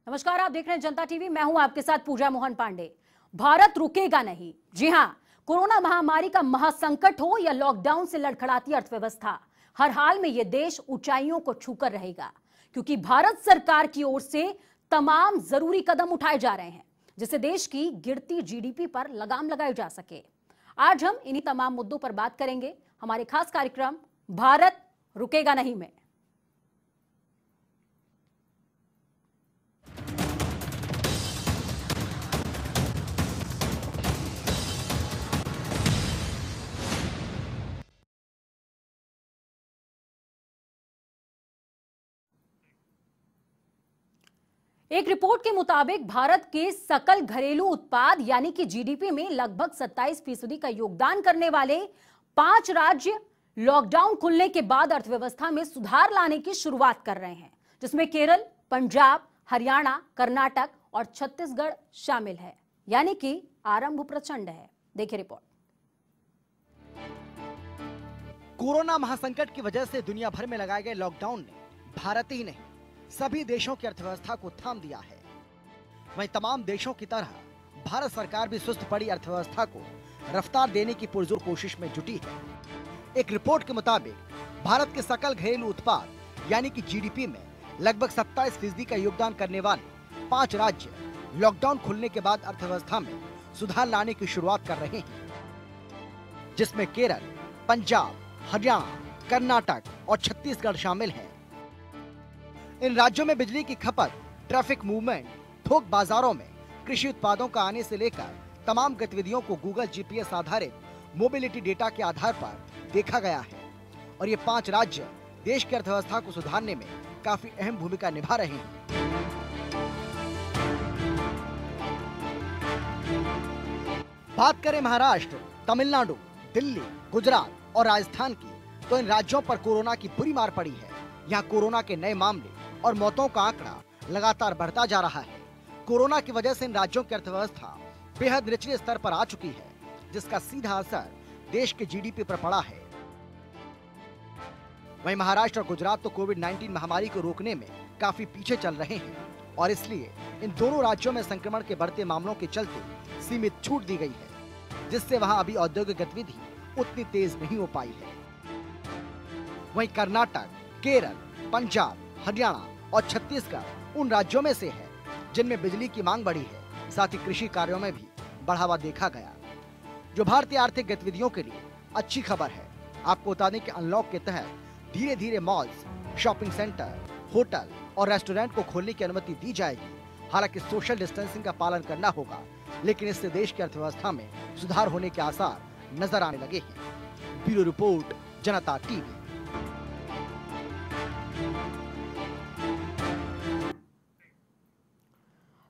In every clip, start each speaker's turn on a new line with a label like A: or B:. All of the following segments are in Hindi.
A: नमस्कार, आप देख रहे हैं जनता टीवी। मैं हूं आपके साथ पूजा मोहन पांडे। भारत रुकेगा नहीं। जी हां, कोरोना महामारी का महासंकट हो या लॉकडाउन से लड़खड़ाती अर्थव्यवस्था, हर हाल में यह देश ऊंचाइयों को छूकर रहेगा, क्योंकि भारत सरकार की ओर से तमाम जरूरी कदम उठाए जा रहे हैं जिससे देश की गिरती जीडीपी पर लगाम लगाई जा सके। आज हम इन्हीं तमाम मुद्दों पर बात करेंगे हमारे खास कार्यक्रम भारत रुकेगा नहीं में। एक रिपोर्ट के मुताबिक भारत के सकल घरेलू उत्पाद यानी कि जीडीपी में लगभग 27% का योगदान करने वाले 5 राज्य लॉकडाउन खुलने के बाद अर्थव्यवस्था में सुधार लाने की शुरुआत कर रहे हैं, जिसमें केरल, पंजाब, हरियाणा, कर्नाटक और छत्तीसगढ़ शामिल है। यानी कि आरंभ प्रचंड है। देखिए रिपोर्ट।
B: कोरोना महासंकट की वजह से दुनिया भर में लगाए गए लॉकडाउन ने भारत ही नहीं सभी देशों की अर्थव्यवस्था को थाम दिया है। वहीं तमाम देशों की तरह भारत सरकार भी सुस्त पड़ी अर्थव्यवस्था को रफ्तार देने की पुरजोर कोशिश में जुटी है। एक रिपोर्ट के मुताबिक भारत के सकल घरेलू उत्पाद यानी कि जीडीपी में लगभग 27% का योगदान करने वाले 5 राज्य लॉकडाउन खुलने के बाद अर्थव्यवस्था में सुधार लाने की शुरुआत कर रहे हैं, जिसमें केरल, पंजाब, हरियाणा, कर्नाटक और छत्तीसगढ़ शामिल हैं। इन राज्यों में बिजली की खपत, ट्रैफिक मूवमेंट, थोक बाजारों में कृषि उत्पादों का आने से लेकर तमाम गतिविधियों को गूगल जीपीएस आधारित मोबिलिटी डेटा के आधार पर देखा गया है और ये 5 राज्य देश की अर्थव्यवस्था को सुधारने में काफी अहम भूमिका निभा रहे हैं। बात करें महाराष्ट्र, तमिलनाडु, दिल्ली, गुजरात और राजस्थान की, तो इन राज्यों पर कोरोना की बुरी मार पड़ी है। यहाँ कोरोना के नए मामले और मौतों का आंकड़ा लगातार बढ़ता जा रहा है। कोरोना की वजह से इन राज्यों की अर्थव्यवस्था बेहद निचले स्तर पर आ चुकी है, जिसका सीधा असर देश के जीडीपी पर पड़ा है। वहीं महाराष्ट्र और गुजरात तो कोविड-19 महामारी को रोकने में काफी पीछे चल रहे हैं और इसलिए इन दोनों राज्यों में संक्रमण के बढ़ते मामलों के चलते सीमित छूट दी गई है, जिससे वहां अभी औद्योगिक गतिविधि उतनी तेज नहीं हो पाई है। वहीं कर्नाटक, केरल, पंजाब, हरियाणा और छत्तीसगढ़ उन राज्यों में से है जिनमें बिजली की मांग बढ़ी है, साथ ही कृषि कार्यों में भी बढ़ावा देखा गया, जो भारतीय आर्थिक गतिविधियों के लिए अच्छी खबर है। आपको बता दें कि अनलॉक के तहत धीरे धीरे मॉल्स, शॉपिंग सेंटर, होटल और रेस्टोरेंट को खोलने की अनुमति दी जाएगी। हालांकि सोशल डिस्टेंसिंग का पालन करना होगा, लेकिन इससे देश की अर्थव्यवस्था में सुधार होने के आसार नजर आने लगे हैं। ब्यूरो रिपोर्ट, जनता टीवी।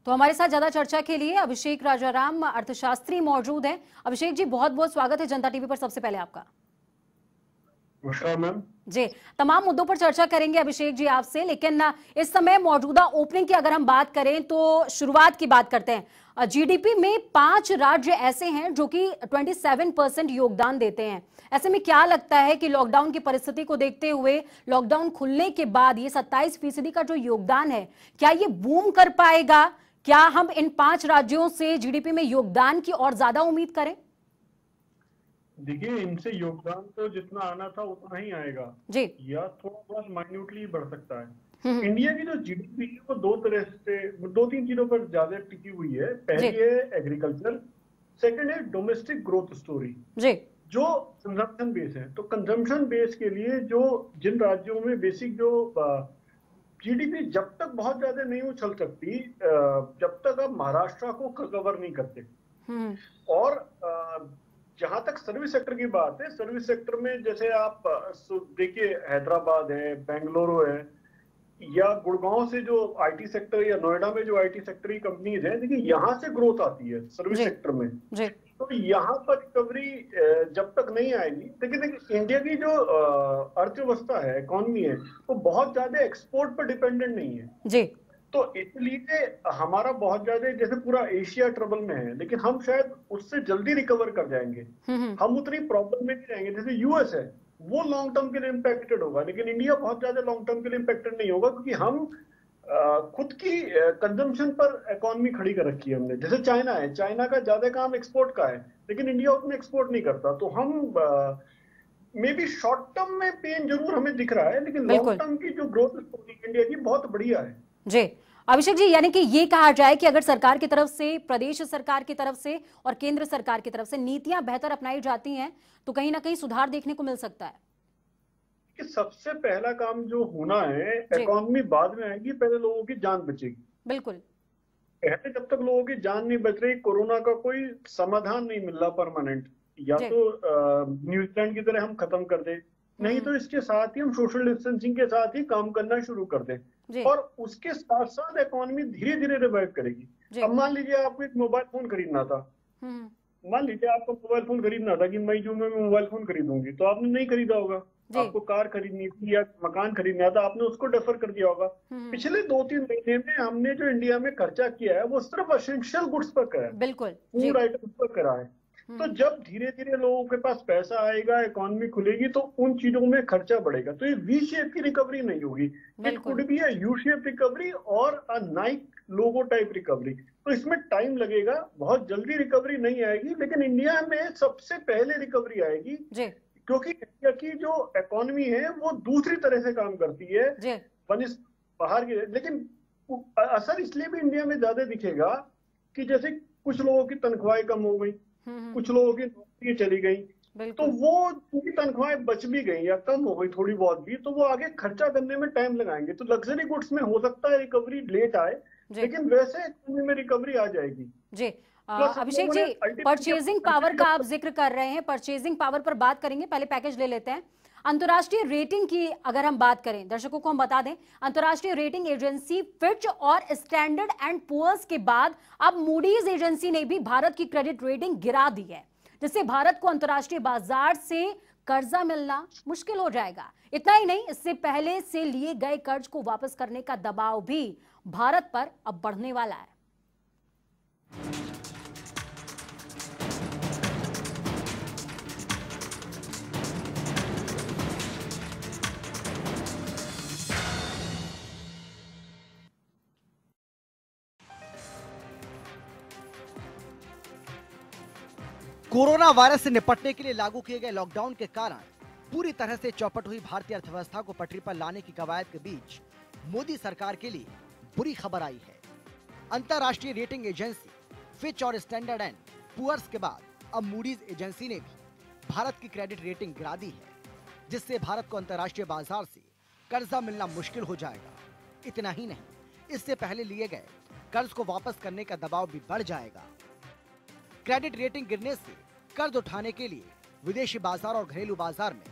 A: तो हमारे साथ ज्यादा चर्चा के लिए अभिषेक राजाराम अर्थशास्त्री मौजूद हैं। अभिषेक जी, बहुत बहुत स्वागत है जनता टीवी पर। सबसे पहले आपका
C: नमस्कार मैम
A: जी। तमाम मुद्दों पर चर्चा करेंगे अभिषेक जी आपसे, लेकिन इस समय मौजूदा ओपनिंग की अगर हम बात करें तो शुरुआत की बात करते हैं। जीडीपी में 5 राज्य ऐसे हैं जो कि 27% योगदान देते हैं। ऐसे में क्या लगता है कि लॉकडाउन की परिस्थिति को देखते हुए लॉकडाउन खुलने के बाद ये 27% का जो योगदान है, क्या ये बूम कर पाएगा? क्या हम इन 5 राज्यों से जीडीपी में योगदान की और ज्यादा उम्मीद करें?
C: देखिए, इनसे योगदान तो जितना आना था उतना ही आएगा
A: जी,
C: या थोड़ा बहुत माइन्यूटली बढ़ सकता है। इंडिया की जो जीडीपी है वो 2-3 चीजों पर ज्यादा टिकी हुई है। पहली है एग्रीकल्चर, सेकंड है डोमेस्टिक ग्रोथ स्टोरी
A: जी,
C: जो कंजम्पशन बेस है। तो कंजम्पशन बेस के लिए जो जिन राज्यों में बेसिक जो जीडीपी जब तक बहुत ज्यादा नहीं उछल सकती, जब तक आप महाराष्ट्र को कवर नहीं करते। और जहां तक सर्विस सेक्टर की बात है, सर्विस सेक्टर में जैसे आप देखिए हैदराबाद है, बेंगलुरु है या गुड़गांव से जो आईटी सेक्टर या नोएडा में जो आईटी सेक्टर की कंपनीज है, देखिए यहाँ से ग्रोथ आती है सर्विस सेक्टर में। तो यहाँ पर रिकवरी जब तक नहीं आएगी, देखिए इंडिया की जो अर्थव्यवस्था है, इकोनॉमी है, वो बहुत ज्यादा एक्सपोर्ट पर डिपेंडेंट नहीं है
A: जी।
C: तो इसलिए हमारा बहुत ज्यादा, जैसे पूरा एशिया ट्रबल में है, लेकिन हम शायद उससे जल्दी रिकवर कर जाएंगे। हम उतनी प्रॉब्लम में नहीं रहेंगे। जैसे यूएस है, वो लॉन्ग टर्म के लिए इम्पैक्टेड होगा, लेकिन इंडिया बहुत ज्यादा लॉन्ग टर्म के लिए इम्पैक्टेड नहीं होगा, क्योंकि हम खुद की कंजम्पशन पर इकोनॉमी खड़ी कर रखी है हमने। जैसे चाइना है, चाइना का ज्यादा काम एक्सपोर्ट का है, लेकिन इंडिया उतना एक्सपोर्ट नहीं करता। तो हम मे बी शॉर्ट टर्म में पेन जरूर हमें दिख रहा है, लेकिन लॉन्ग टर्म की जो ग्रोथ स्टोरी इंडिया की बहुत बढ़िया है।
A: जी अभिषेक जी, यानी कि ये कहा जाए कि अगर सरकार की तरफ से, प्रदेश सरकार की तरफ से और केंद्र सरकार की तरफ से नीतियां बेहतर अपनाई जाती हैं तो कहीं ना कहीं सुधार देखने को मिल सकता है।
C: कि सबसे पहला काम जो होना है, इकोनॉमी बाद में आएगी, पहले लोगों की जान बचेगी।
A: बिल्कुल।
C: पहले जब तक लोगों की जान नहीं बच रही, कोरोना का कोई समाधान नहीं मिल रहा परमानेंट, या तो न्यूजीलैंड की तरह हम खत्म कर दें, नहीं तो इसके साथ ही हम सोशल डिस्टेंसिंग के साथ ही काम करना शुरू कर दें, और उसके साथ साथ इकोनॉमी धीरे धीरे रिवाइव करेगी। अब मान लीजिए आपको एक मोबाइल फोन खरीदना था, मान लीजिए आपको मोबाइल फोन खरीदना था कि मई जून में मैं मोबाइल फोन खरीदूंगी, तो आपने नहीं खरीदा होगा। आपको कार खरीदनी थी या मकान खरीदना था, आपने उसको डेफर कर दिया होगा। पिछले 2-3 महीने में हमने जो इंडिया में खर्चा किया है वो सिर्फ एसेंशियल गुड्स पर करा है,
A: बिल्कुल
C: फूड आइटम्स पर करा है। तो जब धीरे धीरे लोगों के पास पैसा आएगा, इकोनॉमी खुलेगी, तो उन चीजों में खर्चा बढ़ेगा। तो ये वी शेप की रिकवरी नहीं होगी, it could be a U shape recovery और अ नाइक लोगो टाइप रिकवरी। तो इसमें टाइम लगेगा, बहुत जल्दी रिकवरी नहीं आएगी, लेकिन इंडिया में सबसे पहले रिकवरी आएगी, क्योंकि इंडिया की जो इकोनॉमी है वो दूसरी तरह से काम करती है बाहर की। लेकिन असर इसलिए भी इंडिया में ज्यादा दिखेगा कि जैसे कुछ लोगों की तनख्वाहें कम हो गई, कुछ लोगों की नौकरी चली गई, तो वो उनकी तनख्वाहें बच भी गई या कम हो गई थोड़ी बहुत भी, तो वो आगे खर्चा करने में टाइम लगाएंगे। तो लग्जरी गुड्स में हो सकता है रिकवरी लेट आए, लेकिन वैसे इकोनॉमी में रिकवरी आ जाएगी।
A: जी अभिषेक जी, परचेजिंग पावर का आप जिक्र कर रहे हैं, परचेजिंग पावर पर बात करेंगे, पहले पैकेज ले लेते हैं। अंतर्राष्ट्रीय रेटिंग की अगर हम बात करें, दर्शकों को हम बता दें, अंतर्राष्ट्रीय रेटिंग एजेंसी फिच और स्टैंडर्ड एंड पुअर्स के बाद अब मूडीज एजेंसी ने भी भारत की क्रेडिट रेटिंग गिरा दी है, जिससे भारत को अंतर्राष्ट्रीय बाजार से कर्जा मिलना मुश्किल हो जाएगा। इतना ही नहीं, इससे पहले से लिए गए कर्ज को वापस करने का दबाव भी भारत पर अब बढ़ने वाला है।
B: कोरोना वायरस से निपटने के लिए लागू किए गए लॉकडाउन के कारण पूरी तरह से चौपट हुई भारतीय अर्थव्यवस्था को पटरी पर लाने की कवायद के बीच मोदी सरकार के लिए बुरी खबर आई है। अंतर्राष्ट्रीय रेटिंग एजेंसी फिच और स्टैंडर्ड एंड पुअर्स के बाद अब मूडीज एजेंसी ने भी भारत की क्रेडिट रेटिंग गिरा दी है, जिससे भारत को अंतर्राष्ट्रीय बाजार से कर्जा मिलना मुश्किल हो जाएगा। इतना ही नहीं, इससे पहले लिए गए कर्ज को वापस करने का दबाव भी बढ़ जाएगा। क्रेडिट रेटिंग गिरने से कर्ज उठाने के लिए विदेशी बाजार और घरेलू बाजार में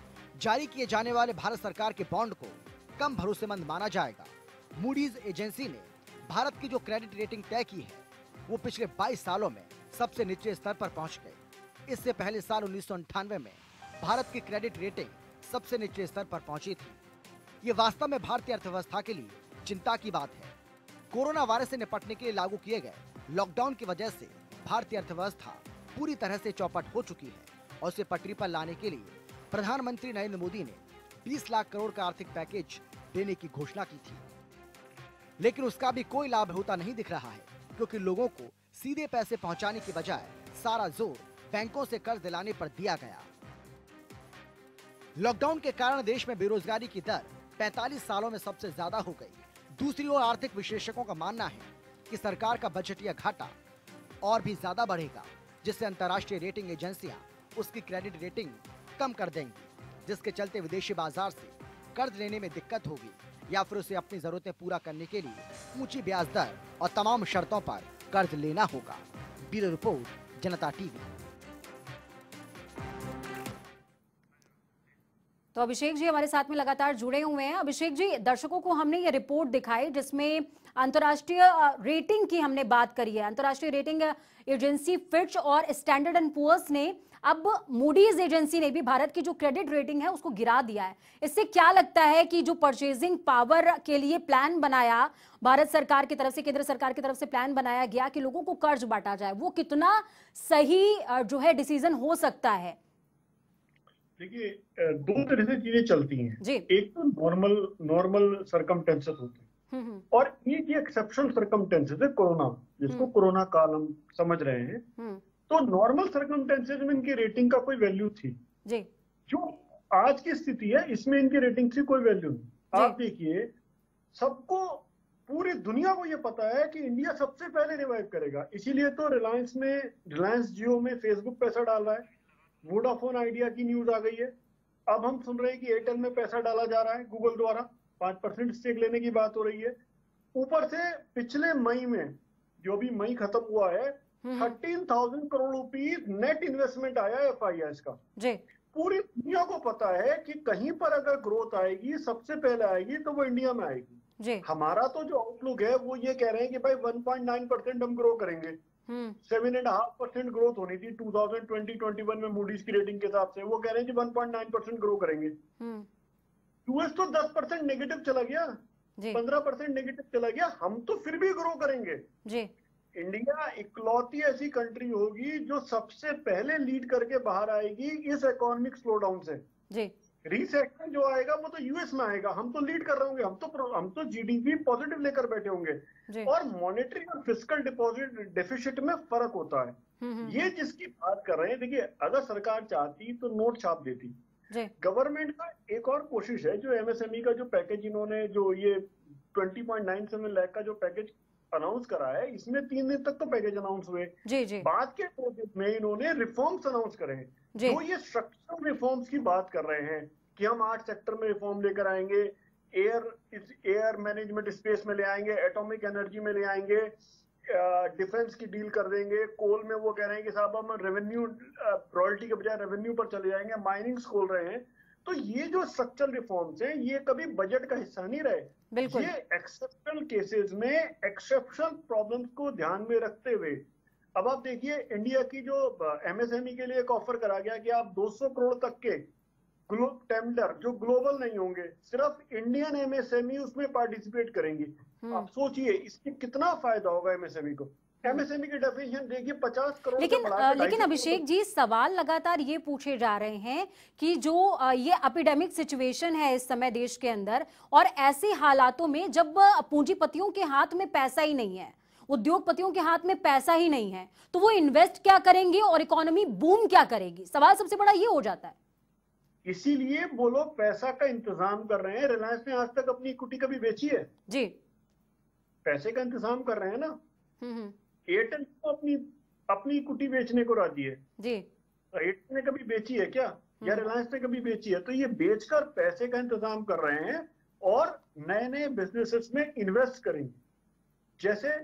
B: जारी किए जाने वाले भारत सरकार के बॉन्ड को कम भरोसेमंद माना जाएगा। मूडीज एजेंसी ने भारत की जो क्रेडिट रेटिंग तय की है वो पिछले 22 सालों में सबसे निचले स्तर पर पहुंच गई। इससे पहले साल 1998 में भारत की क्रेडिट रेटिंग सबसे निचले स्तर पर पहुंची थी। ये वास्तव में भारतीय अर्थव्यवस्था के लिए चिंता की बात है। कोरोना वायरस से निपटने के लिए लागू किए गए लॉकडाउन की वजह से भारतीय अर्थव्यवस्था पूरी तरह से चौपट हो चुकी है और उसे पटरी पर लाने के लिए प्रधानमंत्री नरेंद्र मोदी ने 20 लाख करोड़ का आर्थिक पैकेज देने की घोषणा की थी, लेकिन उसका भी कोई लाभ होता नहीं दिख रहा है, क्योंकि लोगों को सीधे पैसे पहुंचाने की बजाय सारा जोर बैंकों से कर्ज दिलाने पर दिया गया। लॉकडाउन के कारण देश में बेरोजगारी की दर 45 सालों में सबसे ज्यादा हो गई। दूसरी ओर आर्थिक विशेषज्ञों का मानना है कि सरकार का बजटीय घाटा और भी ज्यादा बढ़ेगा, जिससे अंतर्राष्ट्रीय रेटिंग एजेंसियां उसकी क्रेडिट रेटिंग कम कर देंगी, जिसके चलते विदेशी बाजार से कर्ज लेने में दिक्कत होगी या फिर उसे अपनी जरूरतें पूरा करने के लिए ऊंची ब्याज दर और तमाम शर्तों पर कर्ज लेना होगा। ब्यूरो रिपोर्ट, जनता टीवी।
A: तो अभिषेक जी हमारे साथ में लगातार जुड़े हुए हैं। अभिषेक जी, दर्शकों को हमने ये रिपोर्ट दिखाई जिसमें अंतर्राष्ट्रीय रेटिंग की हमने बात करी है। अंतर्राष्ट्रीय रेटिंग एजेंसी फिच और स्टैंडर्ड एंड पुअर्स ने, अब मूडीज एजेंसी ने भी भारत की जो क्रेडिट रेटिंग है उसको गिरा दिया है। इससे क्या लगता है कि जो परचेजिंग पावर के लिए प्लान बनाया भारत सरकार की तरफ से, केंद्र सरकार की तरफ से प्लान बनाया गया कि लोगों को कर्ज बांटा जाए, वो कितना सही जो है डिसीजन हो सकता है?
C: देखिए, दो तरह से चीजें चलती हैं। एक तो नॉर्मल सर्कमस्टेंसेस होते हैं, और ये एक्सेप्शनल सर्कमस्टेंसेस है कोरोना, जिसको कोरोना काल हम समझ रहे हैं, तो नॉर्मल सर्कमस्टेंसेस में इनकी रेटिंग का कोई वैल्यू थी
A: जी।
C: जो आज की स्थिति है इसमें इनकी रेटिंग की कोई वैल्यू नहीं। आप देखिए, सबको, पूरी दुनिया को ये पता है कि इंडिया सबसे पहले रिवाइव करेगा, इसीलिए तो रिलायंस जियो में फेसबुक पैसा डाल रहा है, वोडाफोन आइडिया की न्यूज आ गई है, अब हम सुन रहे हैं कि एयरटेल में पैसा डाला जा रहा है गूगल द्वारा, 5% स्टेक लेने की बात हो रही है। ऊपर से पिछले मई में, जो भी मई खत्म हुआ है, 13,000 करोड़ रुपीज नेट इन्वेस्टमेंट आया है FIS का जी। पूरी दुनिया को पता है कि कहीं पर अगर ग्रोथ आएगी सबसे पहले आएगी तो वो इंडिया में आएगी जी। हमारा तो जो आउटलुक है वो ये कह रहे हैं कि भाई 1.9% हम ग्रो करेंगे, 7.5% ग्रोथ होनी थी 2020-21 में मूडीज की रेटिंग के हिसाब से, वो कह रहे हैं कि 1.9% ग्रो करेंगे। यूएस तो 10% नेगेटिव चला गया, 15% नेगेटिव चला गया, हम तो फिर भी ग्रो करेंगे जी। इंडिया इकलौती ऐसी कंट्री होगी जो सबसे पहले लीड करके बाहर आएगी इस इकोनॉमिक स्लोडाउन से जी। रीसेटमेंट जो आएगा वो तो यूएस में आएगा, हम तो लीड कर रहे होंगे, हम तो जीडीपी पॉजिटिव लेकर बैठे होंगे। और मॉनेटरी और फिस्कल डिपॉजिट डेफिसिट में फर्क होता है। ये जिसकी बात कर रहे हैं, देखिए अगर सरकार चाहती तो नोट छाप देती। गवर्नमेंट का एक और कोशिश है, जो MSME का जो पैकेज इन्होंने, जो ये 20.97 लाख का जो पैकेज अनाउंस करा है, इसमें 3 दिन तक तो पैकेज अनाउंस हुए जी जी। बाद के प्रोजेक्ट में इन्होंने रिफॉर्म्स अनाउंस करे हैं, जो ये स्ट्रक्चरल रिफॉर्म्स की बात कर रहे हैं कि हम 8 सेक्टर में रिफॉर्म लेकर आएंगे, एयर मैनेजमेंट स्पेस में ले आएंगे, एटॉमिक एनर्जी में ले आएंगे, डिफेंस की डील कर देंगे, कोल में वो कह रहे हैं कि साहब हम रेवेन्यू रॉयल्टी के बजाय रेवेन्यू पर चले जाएंगे, माइनिंग्स खोल रहे हैं। तो ये जो स्ट्रक्चरल रिफॉर्म्स हैं ये कभी बजट का हिस्सा नहीं रहे, ये एक्सेप्शनल केसेस में एक्सेप्शनल प्रॉब्लम्स को ध्यान में रखते हुए। अब आप देखिए, इंडिया की जो MSME के लिए एक ऑफर करा गया कि आप 200 करोड़ तक के टेंडर जो ग्लोबल नहीं होंगे, सिर्फ इंडियन MSME उसमें पार्टिसिपेट करेंगे। आप सोचिए इससे कितना फायदा होगा MSME को। MSME की डेफिनेशन देखिए 50 करोड़।
A: लेकिन अभिषेक जी, सवाल लगातार ये पूछे जा रहे हैं कि जो ये एपिडेमिक सिचुएशन है इस समय देश के अंदर, और ऐसे हालातों में जब पूंजीपतियों के हाथ में पैसा ही नहीं है, उद्योगपतियों के हाथ में पैसा ही नहीं है, तो वो इन्वेस्ट क्या करेंगे और इकोनॉमी बूम क्या करेगी? सवाल सबसे बड़ा ये हो जाता है।
C: इसीलिए वो लोग पैसा का इंतजाम कर रहे हैं। रिलायंस ने आज तक अपनी इक्विटी कभी बेची है जी? पैसे का इंतजाम कर रहे हैं ना। एयरटेल को अपनी इक्विटी बेचने को राजी है जी। एयरटेल ने कभी बेची है क्या, या रिलायंस ने कभी बेची है? तो ये बेचकर पैसे का इंतजाम कर रहे हैं और नए नए बिजनेसेस में इन्वेस्ट करेंगे। जैसे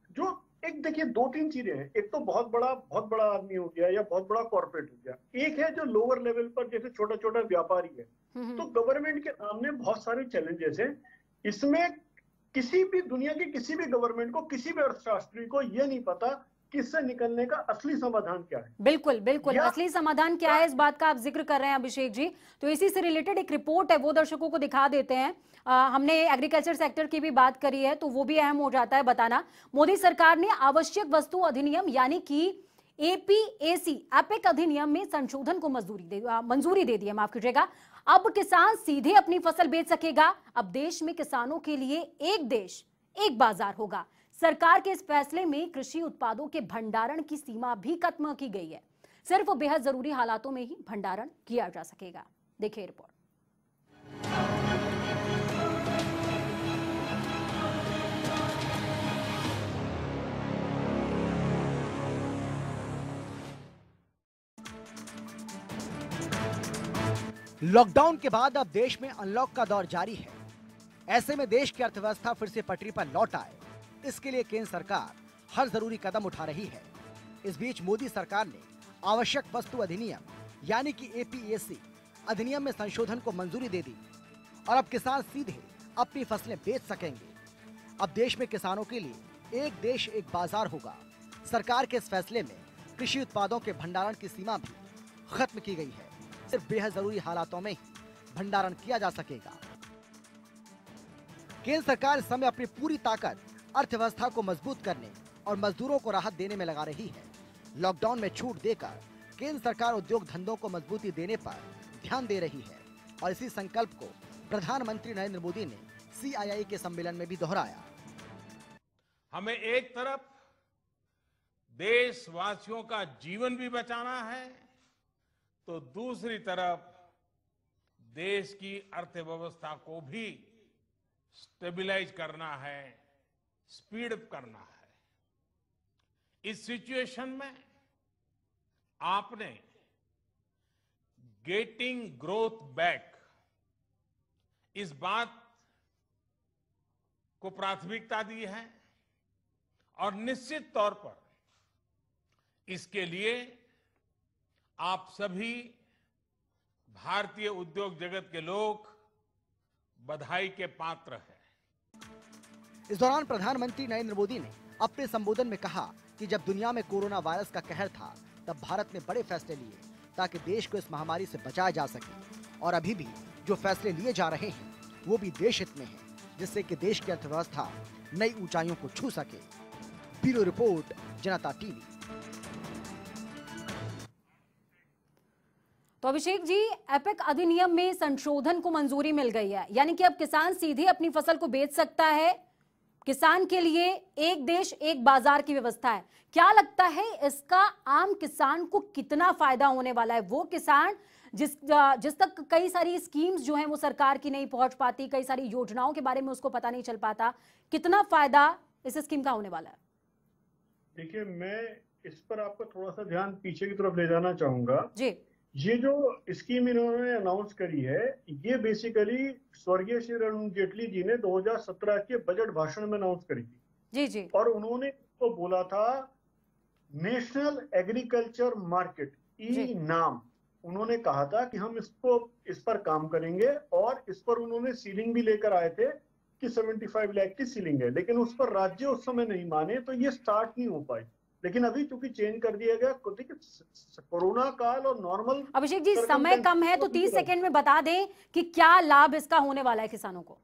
C: जो एक देखिए 2-3 चीजें हैं, एक तो बहुत बड़ा आदमी हो गया या बहुत बड़ा कॉर्पोरेट हो गया, एक है जो लोअर लेवल पर जैसे छोटा छोटा व्यापारी है। तो गवर्नमेंट के सामने बहुत सारे चैलेंजेस हैं। इसमें किसी भी दुनिया की किसी भी गवर्नमेंट को, किसी भी अर्थशास्त्री को यह नहीं पता कि इससे निकलने का असली समाधान क्या है।
A: बिल्कुल बिल्कुल, असली समाधान क्या है, इस बात का आप जिक्र कर रहे हैं अभिषेक जी। तो इसी से रिलेटेड एक रिपोर्ट है, वो दर्शकों को दिखा देते हैं। हमने एग्रीकल्चर सेक्टर की भी बात करी है, तो वो भी अहम हो जाता है बताना। मोदी सरकार ने आवश्यक वस्तु अधिनियम यानी कि APAC एपिक अधिनियम में संशोधन को मंजूरी दे दी है, माफ कीजिएगा। अब किसान सीधे अपनी फसल बेच सकेगा। अब देश में किसानों के लिए एक देश एक बाजार होगा। सरकार के इस फैसले में कृषि उत्पादों के भंडारण की सीमा भी खत्म की गई है। सिर्फ बेहद जरूरी हालातों में ही भंडारण किया जा सकेगा। देखिए रिपोर्ट।
B: लॉकडाउन के बाद अब देश में अनलॉक का दौर जारी है। ऐसे में देश की अर्थव्यवस्था फिर से पटरी पर लौट आए, इसके लिए केंद्र सरकार हर जरूरी कदम उठा रही है। इस बीच मोदी सरकार ने आवश्यक वस्तु अधिनियम यानी कि APAC अधिनियम में संशोधन को मंजूरी दे दी और अब किसान सीधे अपनी फसलें बेच सकेंगे। अब देश में किसानों के लिए एक देश एक बाजार होगा। सरकार के इस फैसले में कृषि उत्पादों के भंडारण की सीमा भी खत्म की गई है। सिर्फ बेहद जरूरी हालातों में ही भंडारण किया जा सकेगा। केंद्र सरकार इस समय अपनी पूरी ताकत अर्थव्यवस्था को मजबूत करने और मजदूरों को राहत देने में लगा रही है। लॉकडाउन में छूट देकर केंद्र सरकार उद्योग धंधों को मजबूती देने पर ध्यान दे रही है और इसी संकल्प को प्रधानमंत्री नरेंद्र मोदी ने CII के सम्मेलन में भी दोहराया।
D: हमें एक तरफ देशवासियों का जीवन भी बचाना है, तो दूसरी तरफ देश की अर्थव्यवस्था को भी स्टेबलाइज करना है, स्पीड अप करना है। इस सिचुएशन में आपने गेटिंग ग्रोथ बैक इस बात को प्राथमिकता दी है और निश्चित तौर पर इसके लिए आप सभी भारतीय उद्योग जगत के लोग बधाई के पात्र हैं।
B: इस दौरान प्रधानमंत्री नरेंद्र मोदी ने अपने संबोधन में कहा कि जब दुनिया में कोरोना वायरस का कहर था, तब भारत ने बड़े फैसले लिए ताकि देश को इस महामारी से बचाया जा सके, और अभी भी जो फैसले लिए जा रहे हैं वो भी देश हित में है, जिससे कि देश की अर्थव्यवस्था नई ऊंचाइयों को छू सके। ब्यूरो रिपोर्ट, जनता टीवी।
A: तो अभिषेक जी, एपेक अधिनियम में संशोधन को मंजूरी मिल गई है, यानी कि अब किसान सीधे अपनी फसल को बेच सकता है। किसान के लिए एक देश एक बाजार की व्यवस्था है। क्या लगता है इसका आम किसान को कितना फायदा होने वाला है? वो किसान जिस तक कई सारी स्कीम्स जो हैं वो सरकार की नहीं पहुंच पाती, कई सारी योजनाओं के बारे में उसको पता नहीं चल पाता, कितना फायदा इस स्कीम का होने वाला है?
C: देखिए, मैं इस पर आपका थोड़ा सा ध्यान पीछे की तरफ ले जाना चाहूंगा
A: जी।
C: ये जो स्कीम इन्होंने अनाउंस करी है, ये बेसिकली स्वर्गीय श्री अरुण जेटली जी ने 2017 के बजट भाषण में अनाउंस करी थी।
A: जी जी।
C: और उन्होंने तो बोला था नेशनल एग्रीकल्चर मार्केट, नाम उन्होंने कहा था कि हम इस पर काम करेंगे, और इस पर उन्होंने सीलिंग भी लेकर आए थे कि 75 लाख की सीलिंग है, लेकिन उस पर राज्य उस समय नहीं माने, तो ये स्टार्ट नहीं हो पाई। लेकिन अभी चूंकि चेंज कर दिया गया, कोरोना काल और नॉर्मल।
A: अभिषेक जी, समय कम है तो 30 सेकंड में बता दें कि क्या लाभ इसका होने वाला है किसानों को।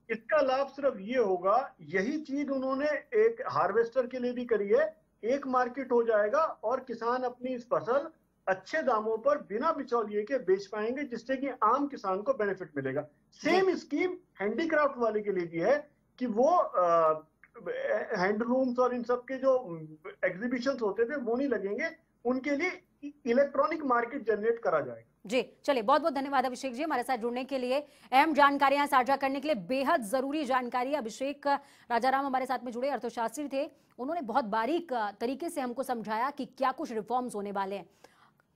C: इसका लाभ सिर्फ ये होगा, यही चीज उन्होंने एक हार्वेस्टर के लिए भी करी है, एक मार्केट हो जाएगा और किसान अपनी इस फसल अच्छे दामों पर बिना बिचौलिए के बेच पाएंगे, जिससे कि आम किसान को बेनिफिट मिलेगा। सेम स्कीम हैंडीक्राफ्ट वाले के लिए भी है कि वो हैंडलूम्स और इन सब के जो एग्जीबिशंस होते थे वो नहीं लगेंगे, उनके लिए इलेक्ट्रॉनिक मार्केट जनरेट करा जाएगा।
A: जी चलिए, बहुत बहुत धन्यवाद अभिषेक जी हमारे साथ जुड़ने के लिए, अहम जानकारियां साझा करने के लिए। बेहद जरूरी जानकारी। अभिषेक राजाराम हमारे साथ में जुड़े, अर्थशास्त्री थे, उन्होंने बहुत बारीक तरीके से हमको समझाया कि क्या कुछ रिफॉर्म्स होने वाले हैं।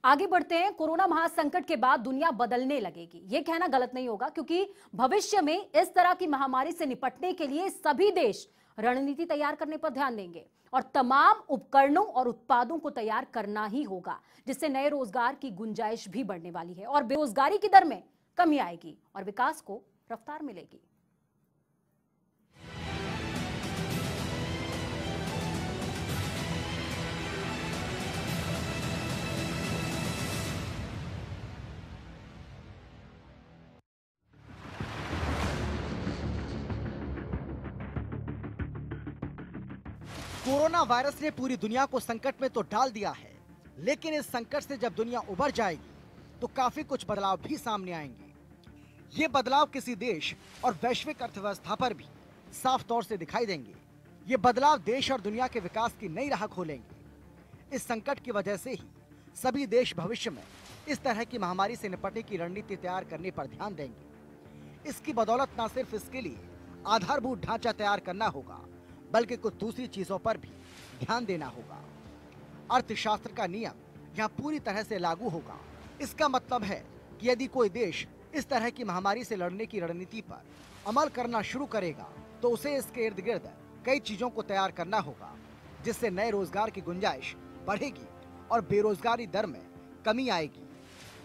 A: आगे बढ़ते हैं। कोरोना महासंकट के बाद दुनिया बदलने लगेगी, ये कहना गलत नहीं होगा, क्योंकि भविष्य में इस तरह की महामारी से निपटने के लिए सभी देश रणनीति तैयार करने पर ध्यान देंगे और तमाम उपकरणों और उत्पादों को तैयार करना ही होगा, जिससे नए रोजगार की गुंजाइश भी बढ़ने वाली है और बेरोजगारी की दर में कमी आएगी और विकास को रफ्तार मिलेगी।
B: कोरोना वायरस ने पूरी दुनिया को संकट में तो डाल दिया है, लेकिन इस संकट से जब दुनिया उबर जाएगी तो काफी कुछ बदलाव भी सामने आएंगे। ये बदलाव किसी देश और वैश्विक अर्थव्यवस्था पर भी साफ तौर से दिखाई देंगे। ये बदलाव देश और दुनिया के विकास की नई राह खोलेंगे। इस संकट की वजह से ही सभी देश भविष्य में इस तरह की महामारी से निपटने की रणनीति तैयार करने पर ध्यान देंगे। इसकी बदौलत न सिर्फ इसके लिए आधारभूत ढांचा तैयार करना होगा, बल्कि कुछ दूसरी चीजों पर भी ध्यान देना होगा। अर्थशास्त्र का नियम यहाँ पूरी तरह से लागू होगा। इसका मतलब है कि यदि कोई देश इस तरह की महामारी से लड़ने की रणनीति पर अमल करना शुरू करेगा तो उसे इसके इर्द गिर्द कई चीजों को तैयार करना होगा, जिससे नए रोजगार की गुंजाइश बढ़ेगी और बेरोजगारी दर में कमी आएगी,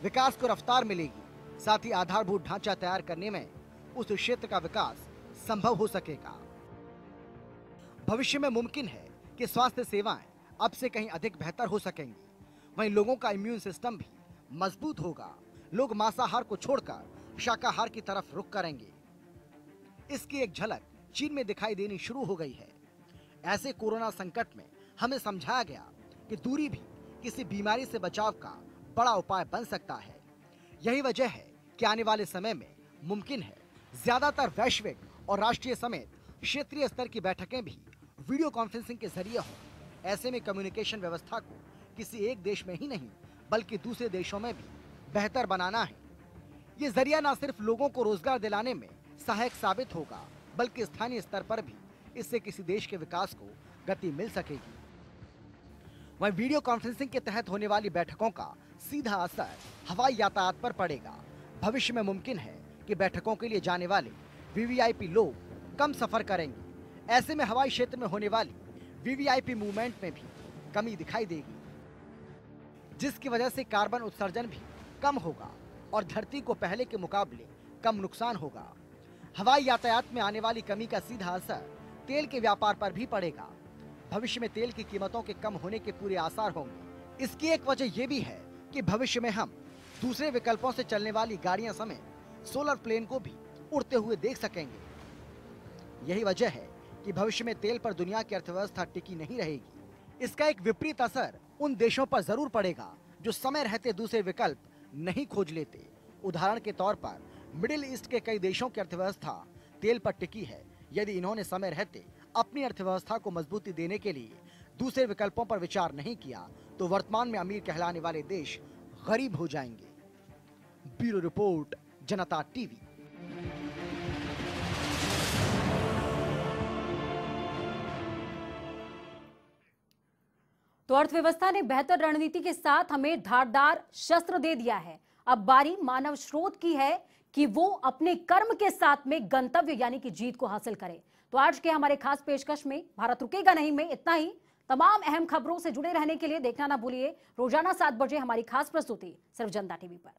B: विकास को रफ्तार मिलेगी। साथ ही आधारभूत ढांचा तैयार करने में उस क्षेत्र का विकास संभव हो सकेगा। भविष्य में मुमकिन है कि स्वास्थ्य सेवाएं अब से कहीं अधिक बेहतर हो सकेंगी। वहीं लोगों का इम्यून सिस्टम भी मजबूत होगा। लोग मांसाहार को छोड़कर शाकाहार की तरफ रुख करेंगे। इसकी एक झलक चीन में दिखाई देनी शुरू हो गई है। ऐसे कोरोना संकट में हमें समझाया गया कि दूरी भी किसी बीमारी से बचाव का बड़ा उपाय बन सकता है। यही वजह है कि आने वाले समय में मुमकिन है ज्यादातर वैश्विक और राष्ट्रीय समेत क्षेत्रीय स्तर की बैठकें भी वीडियो कॉन्फ्रेंसिंग के जरिए हो। ऐसे में कम्युनिकेशन व्यवस्था को किसी एक देश में ही नहीं बल्कि दूसरे देशों में भी बेहतर बनाना है। ये जरिया न सिर्फ लोगों को रोजगार दिलाने में सहायक साबित होगा बल्कि स्थानीय स्तर पर भी इससे किसी देश के विकास को गति मिल सकेगी। वहीं वीडियो कॉन्फ्रेंसिंग के तहत होने वाली बैठकों का सीधा असर हवाई यातायात पर पड़ेगा। भविष्य में मुमकिन है कि बैठकों के लिए जाने वाले वीवीआईपी लोग कम सफर करेंगे। ऐसे में हवाई क्षेत्र में होने वाली वीवीआईपी मूवमेंट में भी कमी दिखाई देगी, जिसकी वजह से कार्बन उत्सर्जन भी कम होगा और धरती को पहले के मुकाबले कम नुकसान होगा। हवाई यातायात में आने वाली कमी का सीधा असर तेल के व्यापार पर भी पड़ेगा। भविष्य में तेल की कीमतों के कम होने के पूरे आसार होंगे। इसकी एक वजह यह भी है कि भविष्य में हम दूसरे विकल्पों से चलने वाली गाड़ियां समेत सोलर प्लेन को भी उड़ते हुए देख सकेंगे। यही वजह है कि भविष्य में तेल पर दुनिया की अर्थव्यवस्था टिकी नहीं रहेगी। इसका एक विपरीत असर उन देशों पर जरूर पड़ेगा जो समय रहते दूसरे विकल्प नहीं खोज लेते। उदाहरण के तौर पर मिडिल ईस्ट के कई देशों की अर्थव्यवस्था तेल पर टिकी है। यदि इन्होंने समय रहते अपनी अर्थव्यवस्था को मजबूती देने के लिए दूसरे विकल्पों पर विचार नहीं किया तो वर्तमान में अमीर कहलाने वाले देश गरीब हो जाएंगे। ब्यूरो रिपोर्ट, जनता टीवी।
A: तो अर्थव्यवस्था ने बेहतर रणनीति के साथ हमें धारदार शस्त्र दे दिया है। अब बारी मानव स्रोत की है कि वो अपने कर्म के साथ में गंतव्य यानी कि जीत को हासिल करे। तो आज के हमारे खास पेशकश में भारत रुकेगा नहीं में इतना ही। तमाम अहम खबरों से जुड़े रहने के लिए देखना ना भूलिए रोजाना 7 बजे हमारी खास प्रस्तुति सिर्फ जनता टीवी पर।